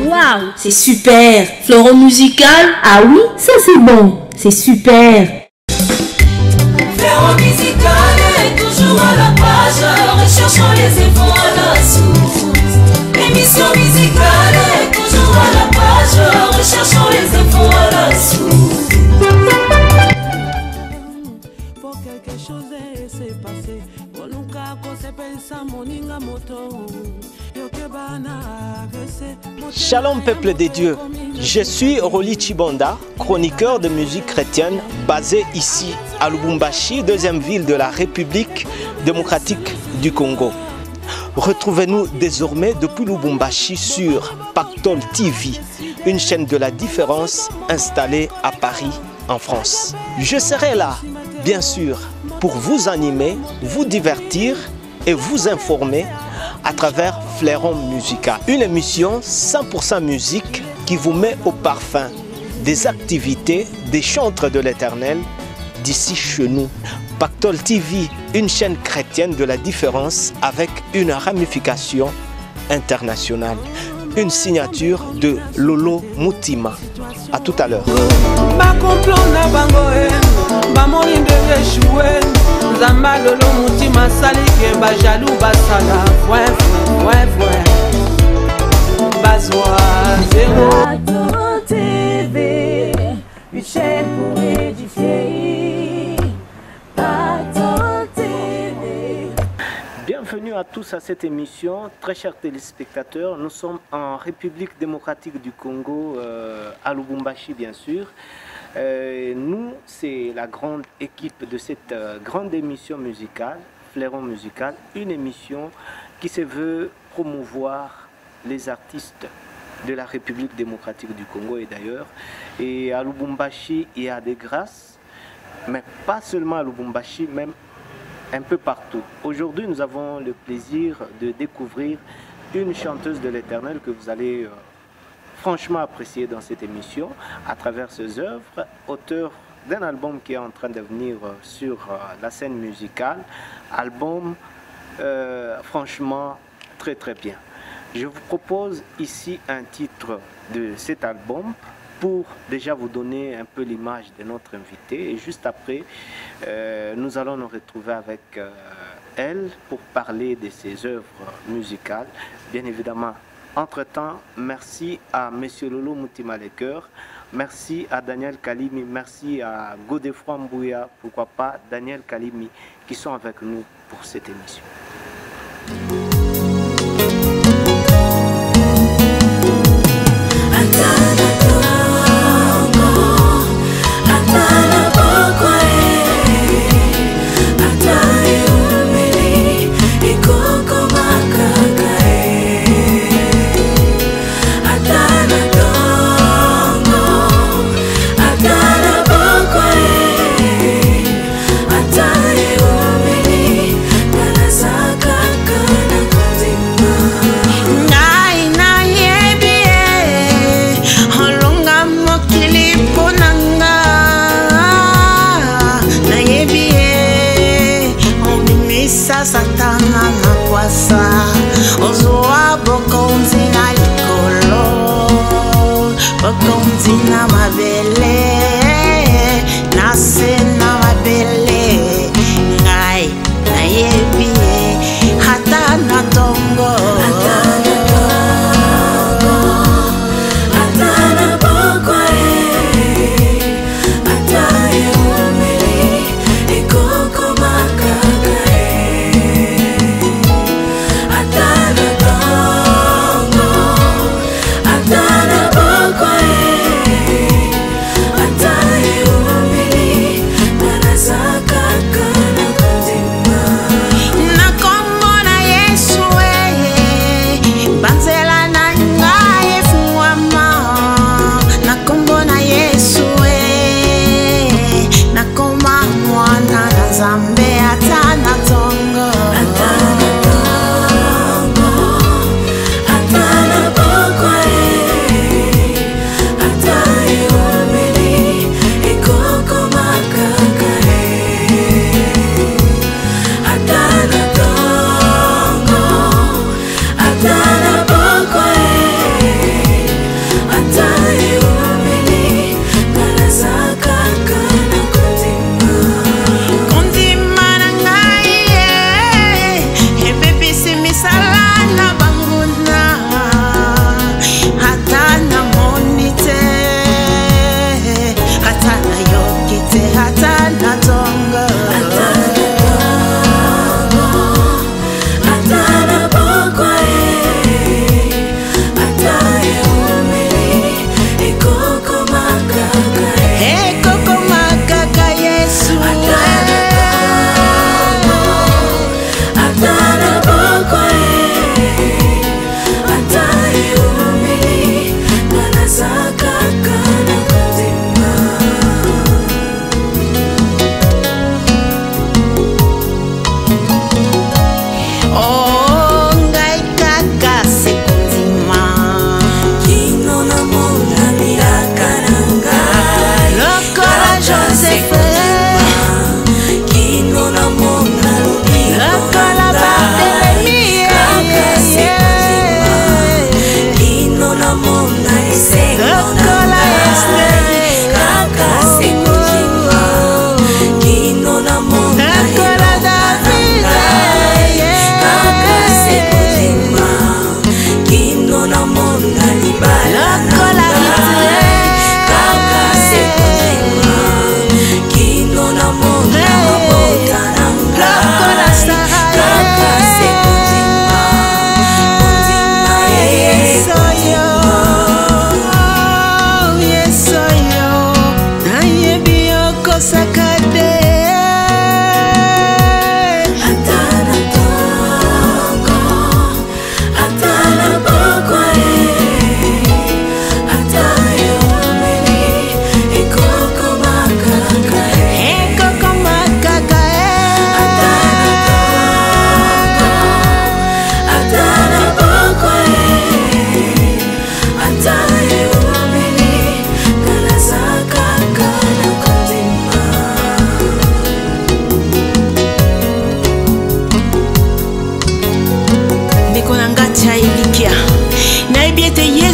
Waouh, c'est super. Fleuron musical, ah oui, ça c'est bon, c'est super. Fleuron musical est toujours à la page, recherchons les efforts à la source. Émission musicale est toujours à la page, recherchons les efforts à la source. Pour quelque chose s'est passé, Shalom peuple de Dieu, je suis Roli Chibonda, chroniqueur de musique chrétienne basé ici à Lubumbashi, deuxième ville de la République démocratique du Congo. Retrouvez-nous désormais depuis Lubumbashi sur Pactol TV, une chaîne de la différence installée à Paris en France. Je serai là, bien sûr, pour vous animer, vous divertir et vous informer à travers Fleuron musical. Une émission 100% musique qui vous met au parfum des activités des chantres de l'Éternel d'ici chez nous. Pactol TV, une chaîne chrétienne de la différence avec une ramification internationale. Une signature de Lolo Mutima. À tout à l'heure. Une chaîne pour édifier. Bienvenue à tous à cette émission, très chers téléspectateurs. Nous sommes en République démocratique du Congo, à Lubumbashi bien sûr. Nous, c'est la grande équipe de cette grande émission musicale, Fleuron musical, une émission qui se veut promouvoir les artistes de la République démocratique du Congo et d'ailleurs. Et à Lubumbashi, il y a des grâces, mais pas seulement à Lubumbashi, même un peu partout. Aujourd'hui, nous avons le plaisir de découvrir une chanteuse de l'Éternel que vous allez franchement apprécier dans cette émission à travers ses œuvres, auteur d'un album qui est en train de venir sur la scène musicale, album franchement très bien. Je vous propose ici un titre de cet album pour déjà vous donner un peu l'image de notre invité. Et juste après, nous allons nous retrouver avec elle pour parler de ses œuvres musicales. Bien évidemment, entre-temps, merci à M. Lolo Mutima Lecoeur, merci à Daniel Kalimi, merci à Godefroy Mbouya, pourquoi pas Daniel Kalimi, qui sont avec nous pour cette émission.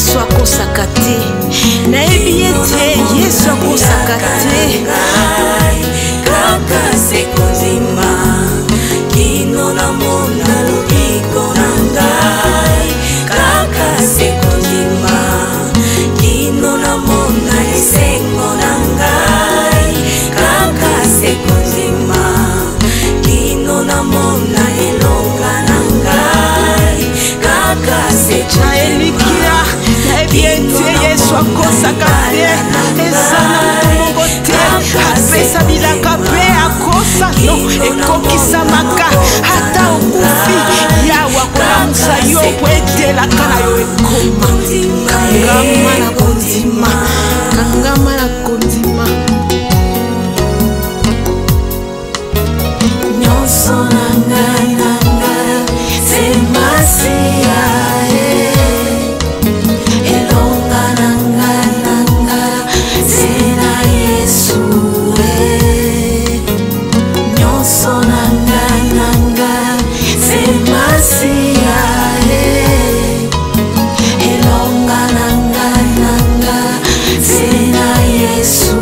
Yesu akosaka te. Nayebi ete Yesu akosaka te. Kaka sekondima kino na mona lobiko na ngai. Kaka sekondima kino na mona esengo na ngai. Kaka sekondima kino na mona elonga na ngai. Kaka sekondima elikia nayebi ete Yesu akosaka te. Eza na mongo te apesa bilaka pe akosa no ekokisamaka ata okufi yawe akolamusa yo po etelaka na yo ekoma. Kangama na kondima, kangama na kondima. Nyonso na ngai se masia elonga na ngai se na Yesu nyonso na ngai se masia elonga na ngai se na Yesu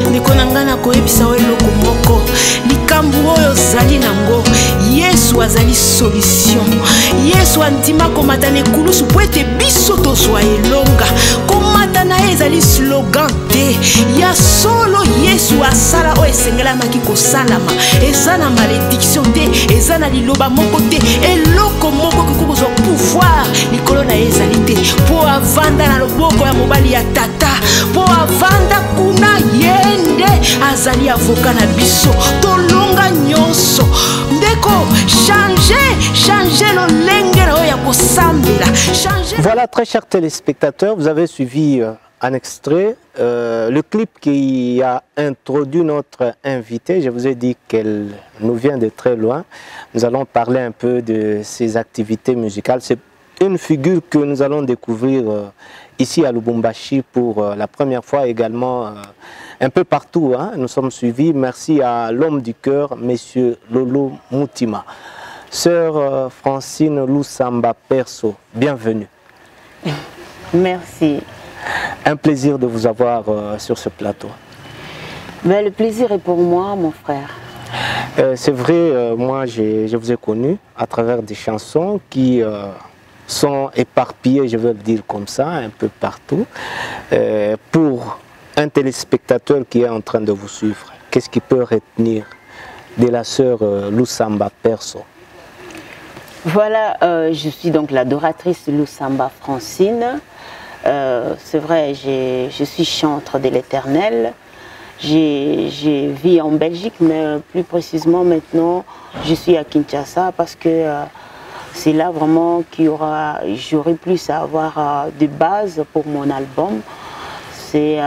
ndeko na ngai nakoyebisa yo eloko moko likambo oyo ozali nango Yesu azali solution. Yesu andima komata na ekulusu po ete biso tozwa elonga. Komata na ye ezali slogan te ya solo. Yesu asala oyo esengelamaki kosalama. Eza na malédiction te, eza na liloba moko te, eloko moko ekoki kozwa pouvoir likolo na ye ezali te. Po avanda na loboko ya mobali ya tata, po avanda kuna yende azali avoka na biso. Tolonga nyonso ndeko changer lolenge na oyo ya kosambela. Voilà, très chers téléspectateurs, vous avez suivi un extrait, le clip qui a introduit notre invitée. Je vous ai dit qu'elle nous vient de très loin. Nous allons parler un peu de ses activités musicales. C'est une figure que nous allons découvrir ici à Lubumbashi pour la première fois, également un peu partout. Hein. Nous sommes suivis. Merci à l'homme du cœur, Monsieur Lolo Mutima. Sœur Francine Lusamba Perso, bienvenue. Merci. Un plaisir de vous avoir sur ce plateau. Mais le plaisir est pour moi, mon frère. C'est vrai, moi je vous ai connu à travers des chansons qui sont éparpillées, je veux le dire comme ça, un peu partout. Pour un téléspectateur qui est en train de vous suivre, qu'est-ce qui peut retenir de la sœur Lusamba Perso? Voilà, je suis donc l'adoratrice Lusamba Francine. C'est vrai, je suis chantre de l'Éternel. Je vis en Belgique, mais plus précisément maintenant, je suis à Kinshasa parce que c'est là vraiment j'aurai plus à avoir de base pour mon album. C'est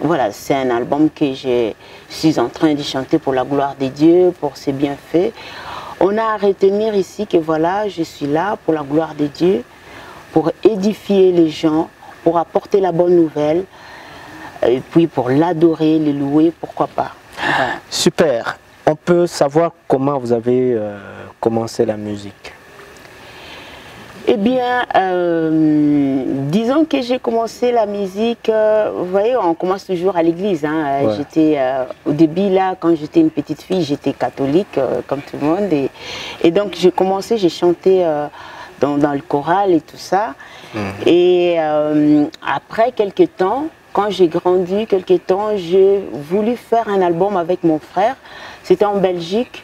voilà, c'est un album que je suis en train de chanter pour la gloire de Dieu, pour ses bienfaits. On a à retenir ici que voilà, je suis là pour la gloire de Dieu, pour édifier les gens, pour apporter la bonne nouvelle, et puis pour l'adorer, le louer, pourquoi pas. Voilà. Super. On peut savoir comment vous avez commencé la musique? Eh bien, disons que j'ai commencé la musique, vous voyez, on commence toujours à l'église. Hein. Ouais. J'étais, au début, là, quand j'étais une petite fille, j'étais catholique, comme tout le monde. Et donc, j'ai commencé, j'ai chanté dans le choral et tout ça. Et après quelques temps, quand j'ai grandi, j'ai voulu faire un album avec mon frère. C'était en Belgique.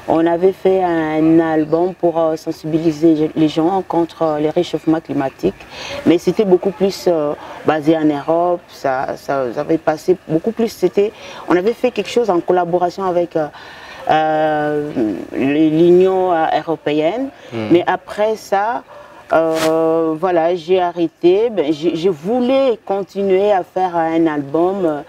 On avait fait un album pour sensibiliser les gens contre les réchauffements climatiques. Mais c'était beaucoup plus basé en Europe. Ça avait passé beaucoup plus. On avait fait quelque chose en collaboration avec l'Union européenne. Mais après ça, voilà, j'ai arrêté. Je voulais continuer à faire un album.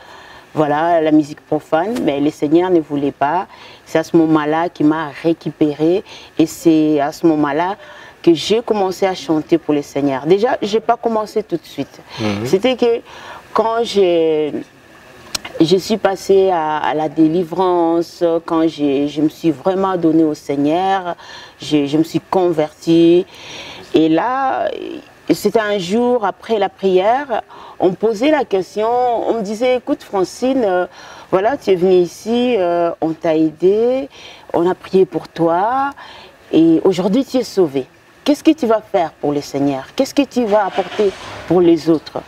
Voilà, la musique profane, mais le Seigneur ne voulait pas. C'est à ce moment-là qu'il m'a récupéré et c'est à ce moment-là que j'ai commencé à chanter pour le Seigneur. Déjà, je n'ai pas commencé tout de suite. C'était que quand je suis passée à la délivrance, quand je me suis vraiment donnée au Seigneur, je me suis convertie. Et là, c'était un jour après la prière, on me posait la question, on me disait, écoute Francine, voilà, tu es venue ici, on t'a aidé, on a prié pour toi, et aujourd'hui tu es sauvée. Qu'est-ce que tu vas faire pour le Seigneur? Qu'est-ce que tu vas apporter pour les autres?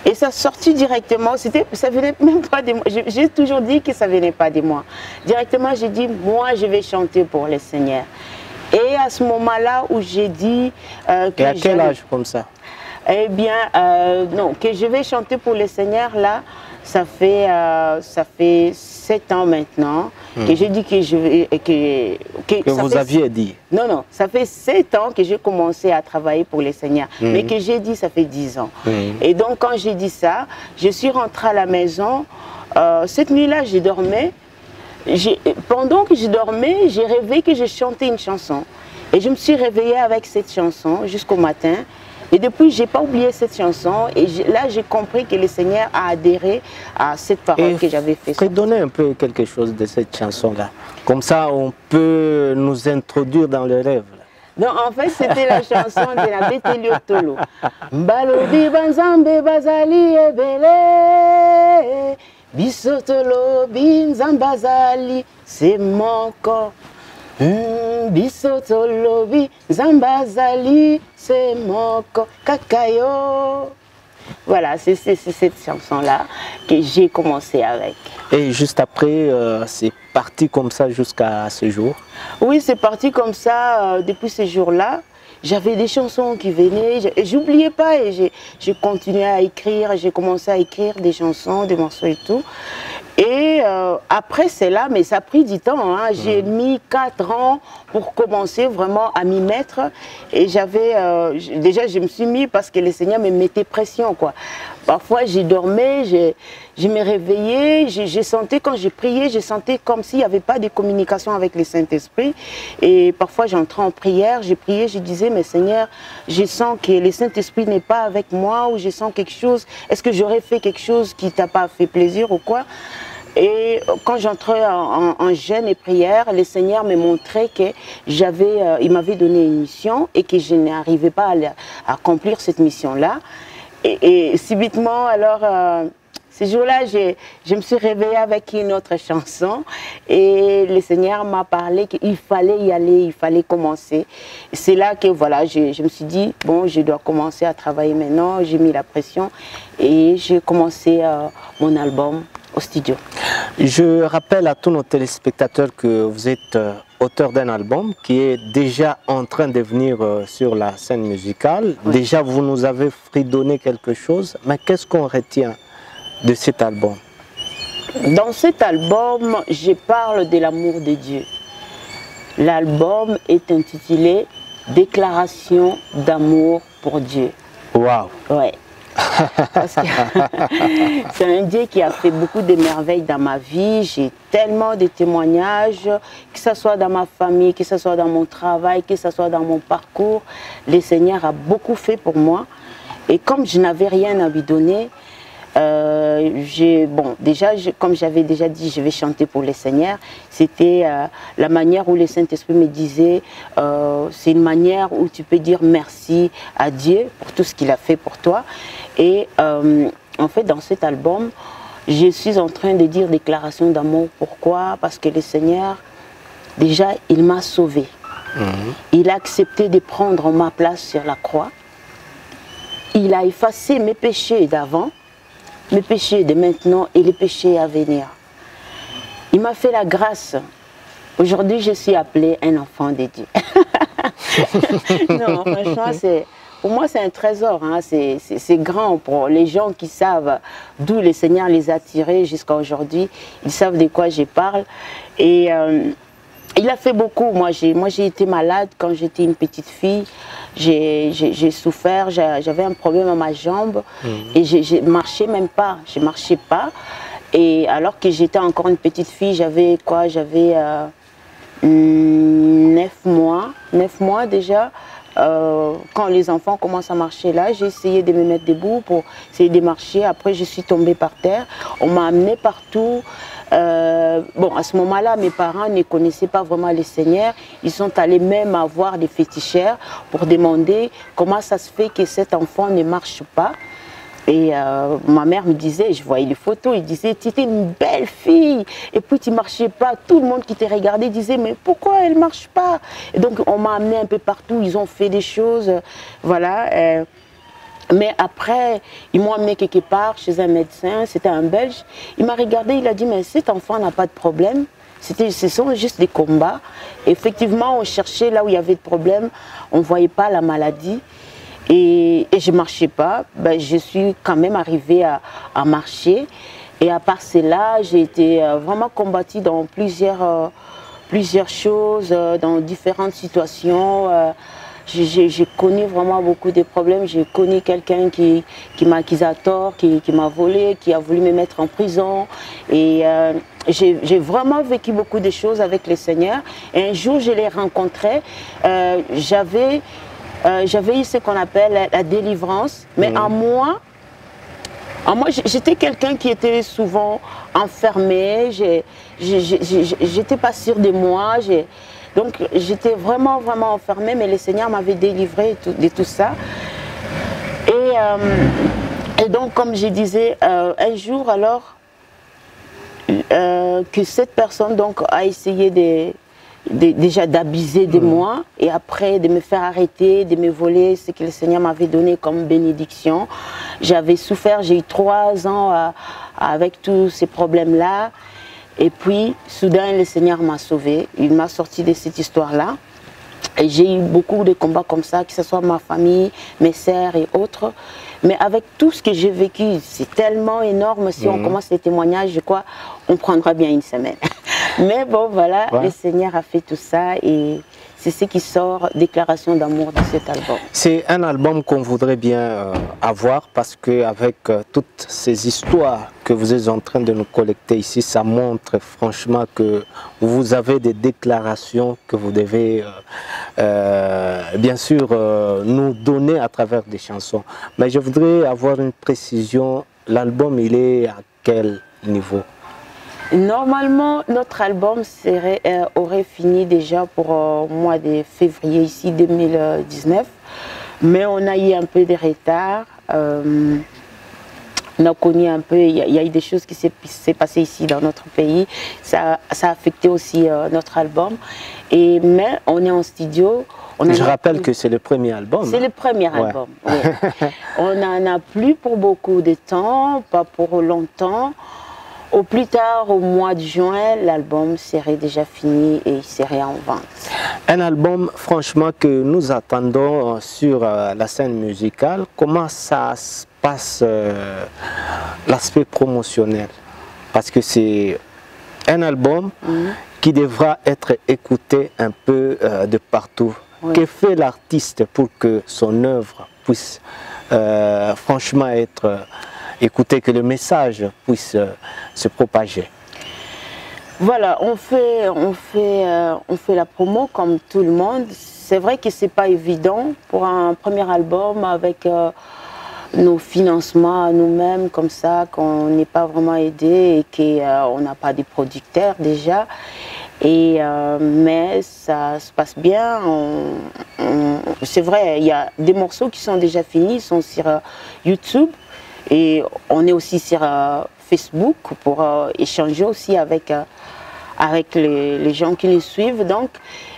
Et ça sortit directement, ça venait même pas de moi. J'ai toujours dit que ça venait pas de moi. Directement, j'ai dit, moi, je vais chanter pour le Seigneur. Et à ce moment-là où j'ai dit... Et à quel âge comme ça? Eh bien, non, que je vais chanter pour le Seigneur, là, ça fait 7 ans maintenant que j'ai dit que je vais... Que vous aviez dit? Non, non, ça fait 7 ans que j'ai commencé à travailler pour le Seigneur. Mais que j'ai dit, ça fait 10 ans. Et donc, quand j'ai dit ça, je suis rentrée à la maison. Cette nuit-là, je dormais. Pendant que je dormais, j'ai rêvé que je chantais une chanson. Et je me suis réveillée avec cette chanson jusqu'au matin. Et depuis, je n'ai pas oublié cette chanson. Et là, j'ai compris que le Seigneur a adhéré à cette parole que j'avais faite. Donner un peu quelque chose de cette chanson-là. Comme ça, on peut nous introduire dans le rêve. Non, en fait, c'était la chanson de la Beteliotolo. Mbalobi banzambe bazali ebele, bisotolo binzambazali, c'est mon corps. Bisotolo binzambazali, c'est mon corps. Kakayo. Voilà, c'est cette chanson-là que j'ai commencé avec. Et juste après, c'est parti comme ça jusqu'à ce jour? Oui, c'est parti comme ça depuis ce jour-là. J'avais des chansons qui venaient, j'oubliais pas et j'ai continué à écrire, j'ai commencé à écrire des chansons, des morceaux et tout. Et après c'est là, mais ça a pris du temps, hein. J'ai mis 4 ans pour commencer vraiment à m'y mettre. Et j'avais, déjà je me suis mis parce que le Seigneur me mettait pression, quoi. Parfois j'ai dormais, je me réveillais, je sentais quand j'ai prié, je sentais comme s'il n'y avait pas de communication avec le Saint-Esprit. Et parfois j'entrais en prière, j'ai prié, je disais, mais Seigneur, je sens que le Saint-Esprit n'est pas avec moi, ou je sens quelque chose, est-ce que j'aurais fait quelque chose qui t'a pas fait plaisir ou quoi? Et quand j'entrais en jeûne et prière, le Seigneur me montrait que il m'avait donné une mission et que je n'arrivais pas à accomplir cette mission-là. Et subitement, alors, ce jour-là, je me suis réveillée avec une autre chanson et le Seigneur m'a parlé qu'il fallait y aller, il fallait commencer. C'est là que voilà, je me suis dit, bon, je dois commencer à travailler maintenant. J'ai mis la pression et j'ai commencé mon album au studio. Je rappelle à tous nos téléspectateurs que vous êtes auteur d'un album qui est déjà en train de venir sur la scène musicale. Oui. Déjà, vous nous avez fredonné quelque chose, mais qu'est-ce qu'on retient de cet album? Dans cet album, je parle de l'amour de Dieu. L'album est intitulé « Déclaration d'amour pour Dieu ». Waouh! Ouais. Parce que c'est un Dieu qui a fait beaucoup de merveilles dans ma vie. J'ai tellement de témoignages, que ce soit dans ma famille, que ce soit dans mon travail, que ce soit dans mon parcours. Le Seigneur a beaucoup fait pour moi. Et comme je n'avais rien à lui donner, bon, déjà, comme j'avais déjà dit, je vais chanter pour le Seigneur. C'était la manière où le Saint-Esprit me disait, c'est une manière où tu peux dire merci à Dieu pour tout ce qu'il a fait pour toi. Et en fait, dans cet album, je suis en train de dire déclaration d'amour. Pourquoi? Parce que le Seigneur, déjà, il m'a sauvé. Il a accepté de prendre ma place sur la croix. Il a effacé mes péchés d'avant, mes péchés de maintenant et les péchés à venir. Il m'a fait la grâce. Aujourd'hui, je suis appelée un enfant de Dieu. Non, franchement, pour moi, c'est un trésor. Hein. C'est grand pour les gens qui savent d'où le Seigneur les a tirés jusqu'à aujourd'hui. Ils savent de quoi je parle. Et il a fait beaucoup. Moi, j'ai été malade quand j'étais une petite fille. J'ai souffert, j'avais un problème à ma jambe et je marchais même pas, je marchais pas. Et alors que j'étais encore une petite fille, j'avais quoi? J'avais 9 mois déjà. Quand les enfants commencent à marcher là, j'ai essayé de me mettre debout pour essayer de marcher. Après, je suis tombée par terre. On m'a amenée partout. Bon, à ce moment-là, mes parents ne connaissaient pas vraiment le Seigneur. Ils sont allés même voir des féticheurs pour demander comment ça se fait que cet enfant ne marche pas. Et ma mère me disait, je voyais les photos, il disait, tu étais une belle fille, et puis tu ne marchais pas. Tout le monde qui te regardait disait, mais pourquoi elle ne marche pas? Et donc on m'a amené un peu partout, ils ont fait des choses, voilà. Mais après, ils m'ont amené quelque part chez un médecin, c'était un Belge. Il m'a regardé, il a dit, mais cet enfant n'a pas de problème. Ce sont juste des combats. Effectivement, on cherchait là où il y avait de problème, on ne voyait pas la maladie. Et je ne marchais pas, ben, je suis quand même arrivée à marcher. Et à part cela, j'ai été vraiment combattue dans plusieurs choses, dans différentes situations. J'ai connu vraiment beaucoup de problèmes. J'ai connu quelqu'un qui m'a accusateur, qui m'a volé, qui a voulu me mettre en prison. Et j'ai vraiment vécu beaucoup de choses avec le Seigneur. Et un jour, je l'ai rencontré. J'avais eu ce qu'on appelle la délivrance, mais en moi j'étais quelqu'un qui était souvent enfermé, j'étais pas sûre de moi, donc j'étais vraiment enfermée, mais le Seigneur m'avait délivré de tout ça. Et donc, comme je disais, un jour alors, que cette personne donc, a essayé déjà d'abuser de moi et après de me faire arrêter, de me voler ce que le Seigneur m'avait donné comme bénédiction. J'avais souffert, j'ai eu 3 ans avec tous ces problèmes-là. Et puis, soudain, le Seigneur m'a sauvée. Il m'a sorti de cette histoire-là. Et j'ai eu beaucoup de combats comme ça, que ce soit ma famille, mes sœurs et autres. Mais avec tout ce que j'ai vécu, c'est tellement énorme. Si on commence les témoignages, je crois, on prendra bien une semaine. Mais bon, voilà, le Seigneur a fait tout ça et c'est ce qui sort, déclaration d'amour de cet album. C'est un album qu'on voudrait bien avoir parce qu'avec toutes ces histoires que vous êtes en train de nous collecter ici, ça montre franchement que vous avez des déclarations que vous devez bien sûr nous donner à travers des chansons. Mais je voudrais avoir une précision, l'album il est à quel niveau? Normalement, notre album aurait fini déjà pour le mois de février, ici 2019. Mais on a eu un peu de retard. On a connu un peu, il y a eu des choses qui s'est passées ici dans notre pays. Ça a affecté aussi notre album. Mais on est en studio. Je rappelle que c'est le premier album. C'est le premier album, oui. On n'en a plus pour beaucoup de temps, pas pour longtemps. Au plus tard, au mois de juin, l'album serait déjà fini et il serait en vente. Un album, franchement, que nous attendons sur la scène musicale. Comment ça se passe, l'aspect promotionnel? Parce que c'est un album qui devra être écouté un peu de partout. Oui. Que fait l'artiste pour que son œuvre puisse franchement être... écoutez, que le message puisse se propager. Voilà, on fait la promo comme tout le monde. C'est vrai que ce n'est pas évident pour un premier album avec nos financements à nous-mêmes, comme ça, qu'on n'est pas vraiment aidé et qu'on n'a pas de producteurs déjà. Mais ça se passe bien. C'est vrai, il y a des morceaux qui sont déjà finis, ils sont sur YouTube. Et on est aussi sur Facebook pour échanger aussi avec les gens qui les suivent. Donc.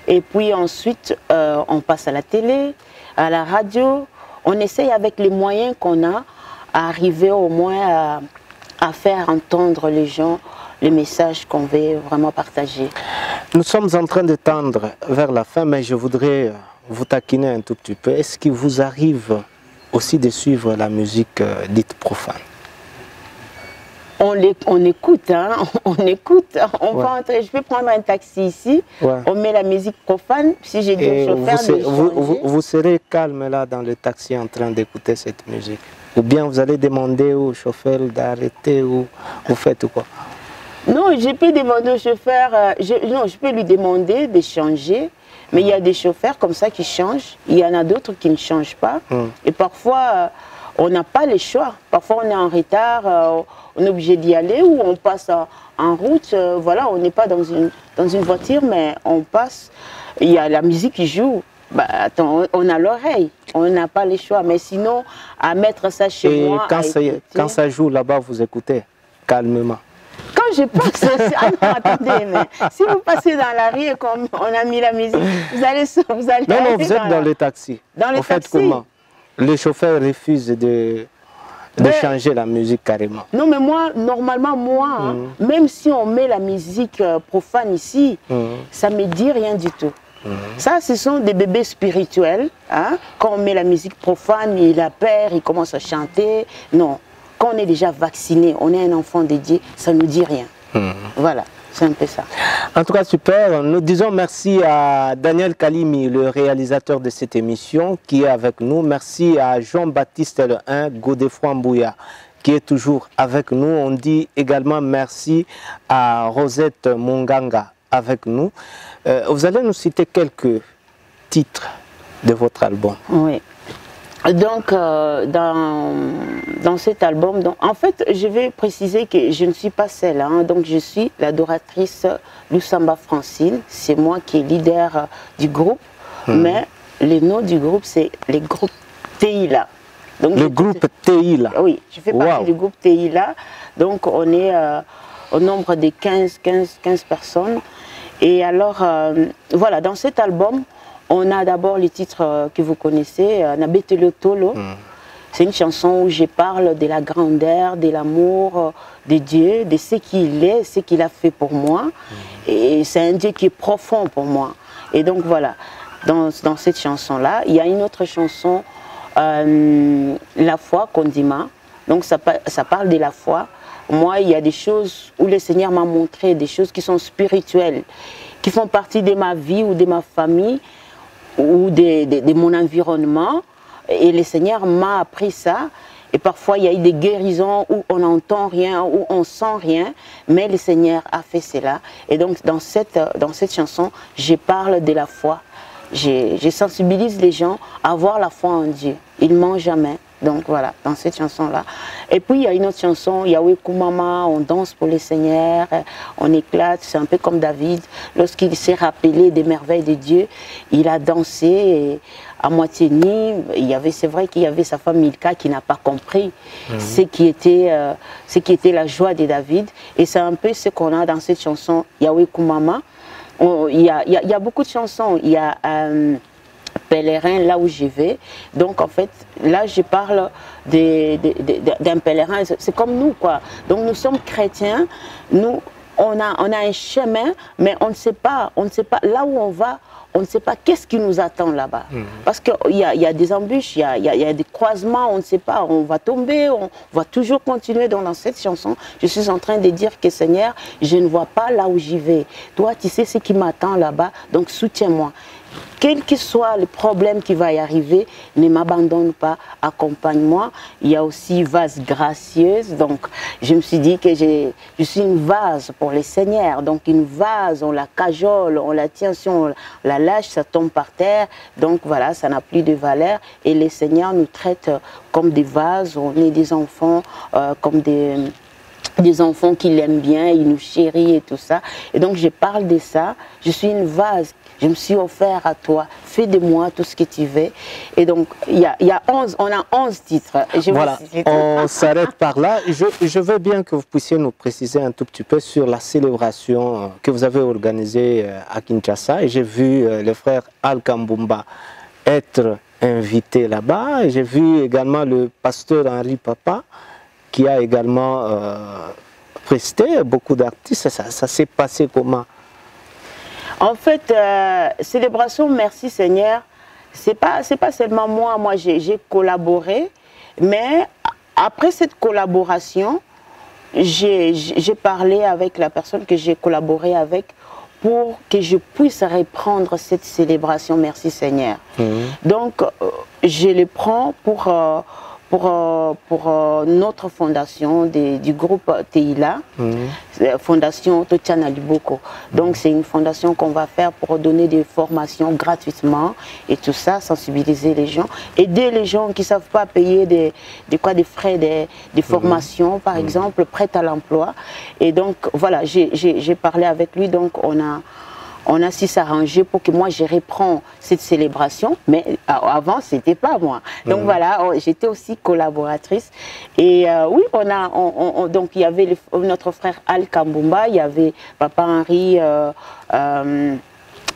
Et puis ensuite, on passe à la télé, à la radio. On essaye avec les moyens qu'on a à arriver au moins à faire entendre les gens les messages qu'on veut vraiment partager. Nous sommes en train de tendre vers la fin, mais je voudrais vous taquiner un tout petit peu. Est-ce qu'il vous arrive aussi de suivre la musique dite profane? On écoute, hein, on écoute. On va entrer, je peux prendre un taxi ici, on met la musique profane. Si j'ai dit au chauffeur vous serez calme là dans le taxi en train d'écouter cette musique? Ou bien vous allez demander au chauffeur d'arrêter ou vous faites quoi? Non, je peux demander au chauffeur, je peux lui demander de changer. Mais il y a des chauffeurs comme ça qui changent, il y en a d'autres qui ne changent pas. Et parfois, on n'a pas les choix. Parfois, on est en retard, on est obligé d'y aller ou on passe en route. Voilà, on n'est pas dans une voiture, mais on passe. Il y a la musique qui joue. Bah, attends, on a l'oreille, on n'a pas les choix. Mais sinon, à mettre ça chez moi... Et quand ça joue là-bas, vous écoutez calmement. Quand je passe, ah non, attendez, mais si vous passez dans la rue et qu'on a mis la musique, vous allez Non, vous êtes dans les taxis. Dans les taxis. Comment? Les chauffeurs refusent de changer la musique carrément. Non, mais moi, normalement, moi, même si on met la musique profane ici, ça ne me dit rien du tout. Ça, ce sont des bébés spirituels. Hein? Quand on met la musique profane, il a peur, il commence à chanter. Non. Quand on est déjà vacciné, on est un enfant dédié, ça ne nous dit rien. Voilà, c'est un peu ça. En tout cas, super. Nous disons merci à Daniel Kalimi, le réalisateur de cette émission, qui est avec nous. Merci à Jean-Baptiste Le 1, Godefroy Mbouya, qui est toujours avec nous. On dit également merci à Rosette Monganga, avec nous. Vous allez nous citer quelques titres de votre album. Oui. Donc, dans cet album, en fait, je vais préciser que je ne suis pas seule. Hein, donc, je suis l'adoratrice Lusamba Francine. C'est moi qui est leader du groupe. Mais le nom du groupe, c'est le groupe Teila. Donc, le groupe Teila? Oui, je fais partie du groupe Teila. Donc, on est au nombre de 15 personnes. Et alors, voilà, dans cet album, on a d'abord les titres que vous connaissez, Nabetelo Tolo. C'est une chanson où je parle de la grandeur, de l'amour de Dieu, de ce qu'il est, ce qu'il a fait pour moi. Et c'est un Dieu qui est profond pour moi. Et donc voilà, dans cette chanson-là, il y a une autre chanson, La foi, Kondima. Donc ça parle de la foi. Moi, il y a des choses où le Seigneur m'a montré, des choses qui sont spirituelles, qui font partie de ma vie ou de ma famille, ou de mon environnement, et le Seigneur m'a appris ça. Et parfois il y a eu des guérisons où on n'entend rien, où on sent rien, mais le Seigneur a fait cela. Et donc dans cette chanson, je parle de la foi. Je sensibilise les gens à avoir la foi en Dieu. Ils ne mentent jamais. Donc voilà, dans cette chanson-là. Et puis il y a une autre chanson, Yahweh Koumama, on danse pour le Seigneur, on éclate, c'est un peu comme David. Lorsqu'il s'est rappelé des merveilles de Dieu, il a dansé et à moitié nu. C'est vrai qu'il y avait sa femme Milka qui n'a pas compris ce qui était la joie de David. Et c'est un peu ce qu'on a dans cette chanson, Yahweh Koumama. Il y a beaucoup de chansons. Il y a pèlerin là où je vais. Donc en fait, là je parle d'un pèlerin. C'est comme nous quoi. Donc nous sommes chrétiens. Nous, on a un chemin, mais on ne sait pas là où on va. On ne sait pas qu'est-ce qui nous attend là-bas. Parce qu'il y a des embûches, il y a des croisements, on ne sait pas, on va tomber, on va toujours continuer. Donc dans cette chanson, je suis en train de dire que Seigneur, je ne vois pas là où j'y vais. Toi, tu sais ce qui m'attend là-bas, donc soutiens-moi. Quel que soit le problème qui va y arriver, ne m'abandonne pas, accompagne-moi. Il y a aussi vase gracieuse, donc je me suis dit que je suis une vase pour les seigneurs. Donc une vase, on la cajole, on la tient, si on la lâche, ça tombe par terre. Donc voilà, ça n'a plus de valeur. Et les seigneurs nous traitent comme des vases, on est des enfants, comme des enfants qui l'aiment bien, ils nous chérissent et tout ça. Et donc je parle de ça, je suis une vase. Je me suis offert à toi, fais de moi tout ce que tu veux. Et donc, on a 11 titres. Voilà, on s'arrête par là. Je veux bien que vous puissiez nous préciser un tout petit peu sur la célébration que vous avez organisée à Kinshasa. Et j'ai vu le frère Al Kambumba être invité là-bas. Et j'ai vu également le pasteur Henri Papa qui a également presté beaucoup d'artistes. Ça s'est passé comment? En fait, célébration Merci Seigneur, c'est pas seulement moi j'ai collaboré, mais après cette collaboration, j'ai parlé avec la personne que j'ai collaboré avec pour que je puisse reprendre cette célébration Merci Seigneur. Donc, je le prends pour notre fondation du groupe TILA, Fondation Totiana Liboko. Donc c'est une fondation qu'on va faire pour donner des formations gratuitement et tout ça, sensibiliser les gens, aider les gens qui ne savent pas payer des frais de formation, par exemple, prêt à l'emploi. Et donc voilà, j'ai parlé avec lui, donc on a su s'arranger pour que moi je reprends cette célébration, mais avant c'était pas moi. Donc voilà, j'étais aussi collaboratrice. Et oui, donc il y avait notre frère Al Kambumba, il y avait Papa Henri,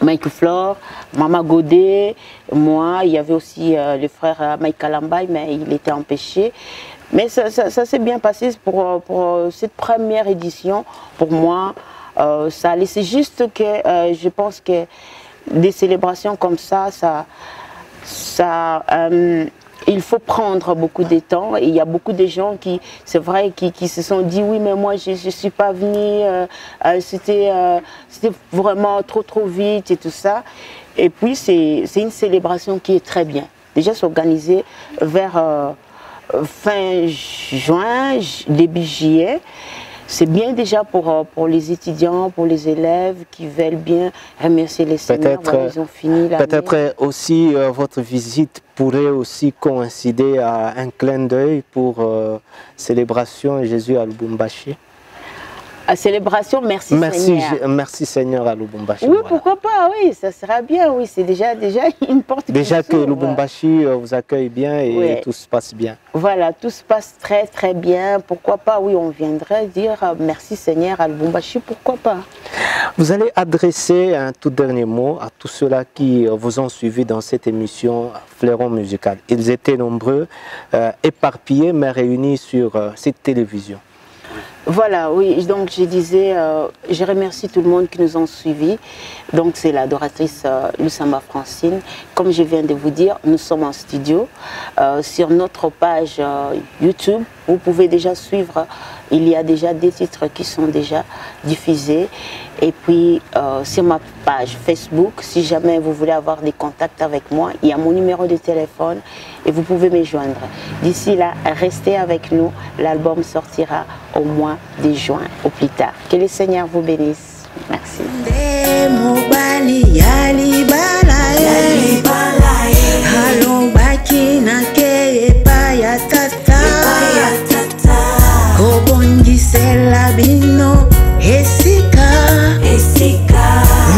Mike Flore, Mama Godet, moi, il y avait aussi le frère Mike Kalambay, mais il était empêché. Mais ça s'est bien passé pour cette première édition. Pour moi, ça allait. C'est juste que je pense que des célébrations comme ça, il faut prendre beaucoup de temps. Et il y a beaucoup de gens c'est vrai, qui se sont dit oui, mais moi je ne suis pas venue, c'était vraiment trop vite et tout ça. Et puis c'est une célébration qui est très bien. Déjà s'organiser vers fin juin, début juillet. C'est bien déjà pour les étudiants, pour les élèves qui veulent bien remercier les seigneurs. Voilà, ils ont fini l'année. Peut-être aussi votre visite pourrait aussi coïncider à un clin d'œil pour célébration Jésus à Lubumbashi. À célébration, merci Seigneur. Merci Seigneur à Lubumbashi. Oui, voilà. Pourquoi pas, oui, ça sera bien, oui, c'est déjà une porte qui déjà que s'ouvre. Lubumbashi vous accueille bien et tout se passe bien. Voilà, tout se passe très bien. Pourquoi pas, oui, on viendrait dire merci Seigneur à Lubumbashi, pourquoi pas. Vous allez adresser un tout dernier mot à tous ceux-là qui vous ont suivi dans cette émission Fleuron Musical. Ils étaient nombreux, éparpillés, mais réunis sur cette télévision. Voilà, oui, donc je disais, je remercie tout le monde qui nous ont suivis. Donc c'est l'adoratrice Lusamba Francine. Comme je viens de vous dire, nous sommes en studio. Sur notre page YouTube, vous pouvez déjà suivre, il y a déjà des titres qui sont déjà diffusés. Et puis sur ma page Facebook, si jamais vous voulez avoir des contacts avec moi, il y a mon numéro de téléphone et vous pouvez me joindre. D'ici là, restez avec nous. L'album sortira au mois de juin, au plus tard. Que le Seigneur vous bénisse. Merci.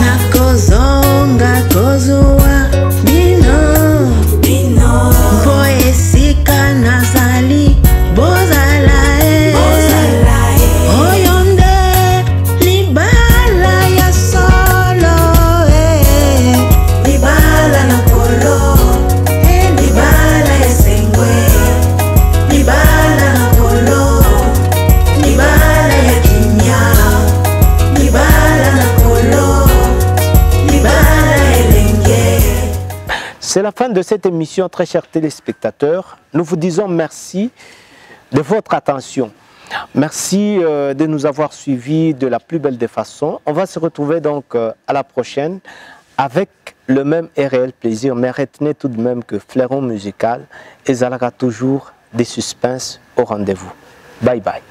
Nakozonga kozua bino poesika nazali bozala oyonde libala ya solo libala na kolo libala ya sengwe libala na kolo libala ya kinya libala na kolo. C'est la fin de cette émission, très chers téléspectateurs. Nous vous disons merci de votre attention. Merci de nous avoir suivis de la plus belle des façons. On va se retrouver donc à la prochaine avec le même et réel plaisir. Mais retenez tout de même que Fleuron Musical exhalera toujours des suspens au rendez-vous. Bye bye.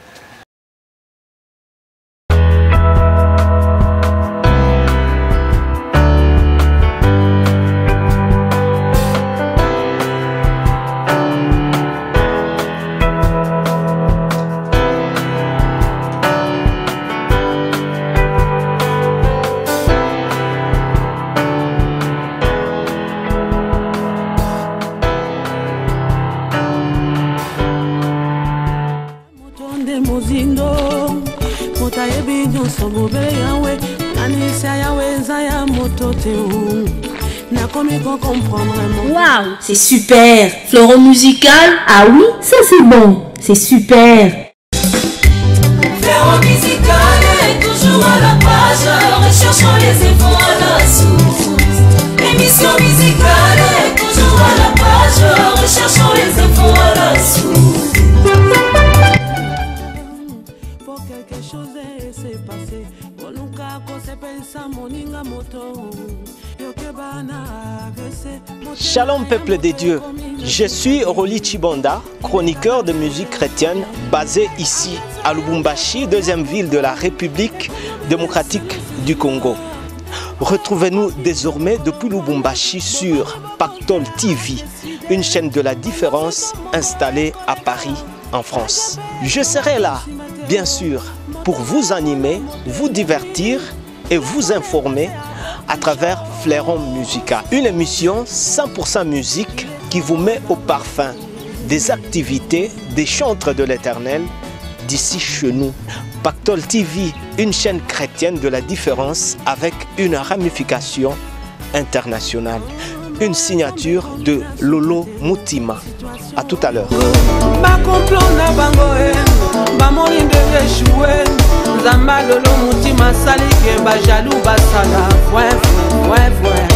Waouh, c'est super. Fleuron Musical, ah oui, ça c'est bon, c'est super. Fleuron Musical est toujours à la page, recherchons les infos à la source. Émission musicale est toujours à la page, recherchons les infos à la source. Pour quelque chose s'est passé, pour nous qu'on s'est Shalom peuple des dieux, je suis Roli Chibonda, chroniqueur de musique chrétienne basé ici à Lubumbashi, deuxième ville de la République démocratique du Congo. Retrouvez-nous désormais depuis Lubumbashi sur Pactol TV, une chaîne de la différence installée à Paris, en France. Je serai là, bien sûr, pour vous animer, vous divertir et vous informer à travers Fleuron Musical, une émission 100% musique qui vous met au parfum des activités des chantres de l'Éternel d'ici chez nous. Pactol TV, une chaîne chrétienne de la différence avec une ramification internationale. Une signature de Lolo Mutima. À tout à l'heure. Zamba Lolo Mutima sali ke ba jaloux basala. Ouais.